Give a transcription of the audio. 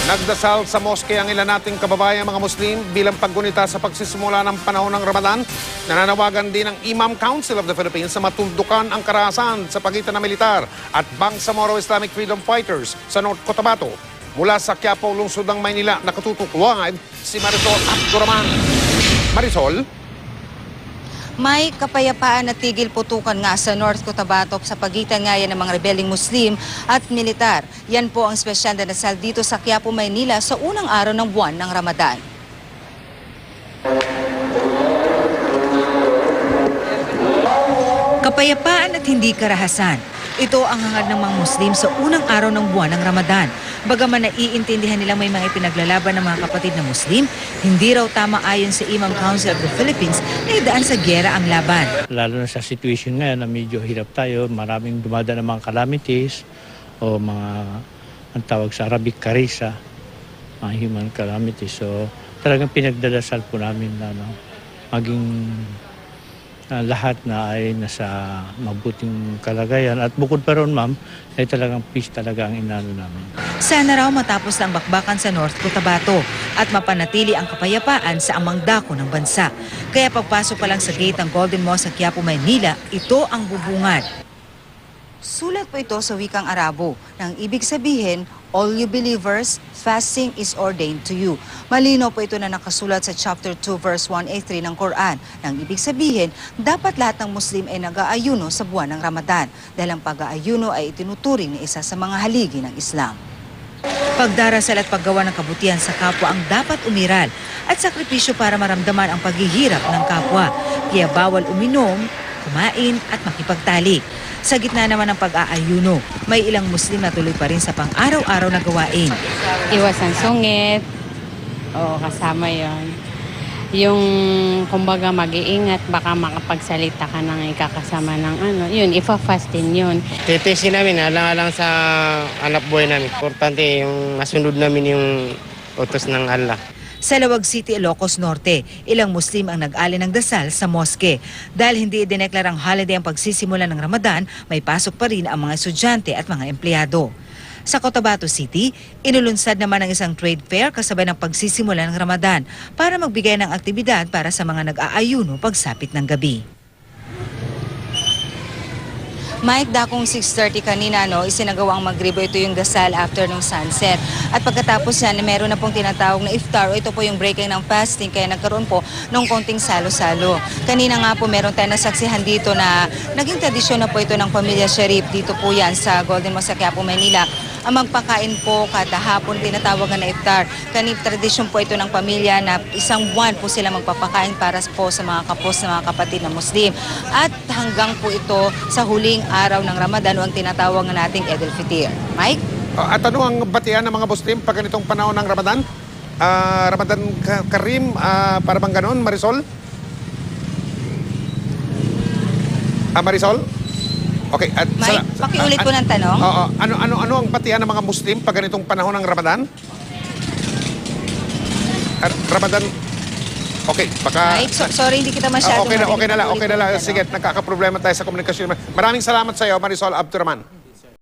Nagdasal sa moske ang ilan nating kababayan mga Muslim bilang paggunita sa pagsisimula ng panahon ng Ramadan. Nananawagan din ang Imam Council of the Philippines sa matuldukan ang karahasan sa pagitan ng militar at Bangsamoro Islamic Freedom Fighters sa North Cotabato. Mula sa Quiapo, lungsod ng Maynila, nakatutok live si Marisol Abdurrahman. Marisol? May kapayapaan at tigil putukan nga sa North Cotabato sa pagitan nga yan ng mga rebelling Muslim at militar. Yan po ang espesyal na dasal dito sa Quiapo, Maynila sa unang araw ng buwan ng Ramadan. Kapayapaan at hindi karahasan. Ito ang hangad ng mga Muslim sa unang araw ng buwan ng Ramadan. Bagaman naiintindihan nila may mga ipinaglalaban ng mga kapatid na Muslim, hindi raw tama ayon sa Imam Council of the Philippines na idaan sa gyera ang laban. Lalo na sa situation ngayon na medyo hirap tayo, maraming dumadaan ng mga calamities o mga ang tawag sa Arabic karisa, mga human calamities. So talagang pinagdadasal po namin na maging lahat na ay nasa mabuting kalagayan. At bukod pa ron, ma'am, ay talagang peace talaga ang inano namin. Sana raw matapos ang bakbakan sa North Cotabato at mapanatili ang kapayapaan sa amang dako ng bansa. Kaya pagpasok pa lang sa gate ng Golden Mosque sa Quiapo, Maynila, ito ang bubungad. Sulat po ito sa wikang Arabo, nang ibig sabihin, all you believers, fasting is ordained to you. Malinaw po ito na nakasulat sa chapter 2 verse 183 ng Quran. Nang ibig sabihin, dapat lahat ng Muslim ay nag-aayuno sa buwan ng Ramadan dahil ang pag-aayuno ay itinuturing na isa sa mga haligi ng Islam. Pagdarasal at paggawa ng kabutihan sa kapwa ang dapat umiral at sakripisyo para maramdaman ang paghihirap ng kapwa. Kaya bawal uminom, kumain at makipagtalik. Sa gitna naman ng pag-aayuno, may ilang Muslim na tuloy pa rin sa pang-araw-araw na gawain. Iwasan sungit, oo, kasama yon. Yung, kumbaga, mag-iingat, baka makapagsalita ka ng ikakasama ng ano, yun, ifa-fast din yun. Titisin namin, alang-alang sa anak buhay namin. Importante yung masunod namin yung utos ng Allah. Sa Lawag City, Ilocos Norte, ilang Muslim ang nag-alin ng dasal sa moske. Dahil hindi idineklarang holiday ang pagsisimula ng Ramadan, may pasok pa rin ang mga estudyante at mga empleyado. Sa Cotabato City, inulunsad naman ang isang trade fair kasabay ng pagsisimula ng Ramadan para magbigay ng aktibidad para sa mga nag-aayuno pagsapit ng gabi. Mike, dakong 6:30 kanina, isinagawa ang magribo. Ito yung dasal after ng sunset. At pagkatapos yan, meron na pong tinatawag na iftar. Ito po yung breaking ng fasting, kaya nagkaroon po ng konting salo-salo. Kanina nga po, meron tayo nasaksihan dito na naging tradisyon na po ito ng pamilya Sharif. Dito po yan sa Golden Mosque, Quiapo, Maynila. Ang magpakain po kada hapon, tinatawagan na iftar. Tradisyon po ito ng pamilya na isang buwan po sila magpapakain para po sa mga kapos na mga kapatid na Muslim. At hanggang po ito sa huling araw ng Ramadan o ang tinatawag nating Eid al-Fitr. Mike? At ano ang batian ng mga Muslim pag ganitong panahon ng Ramadan? Ramadan Karim, para bang ganon, Marisol? Marisol? Okay. At Mike, pakiulit po ng tanong. Ano ang batian ng mga Muslim pag ganitong panahon ng Ramadan? Ramadan. Okay, baka... Mike, sorry, hindi kita masyadong okay na lang. Sige, nagkakaproblema tayo sa komunikasyon. Maraming salamat sa iyo, Marisol Abdurrahman.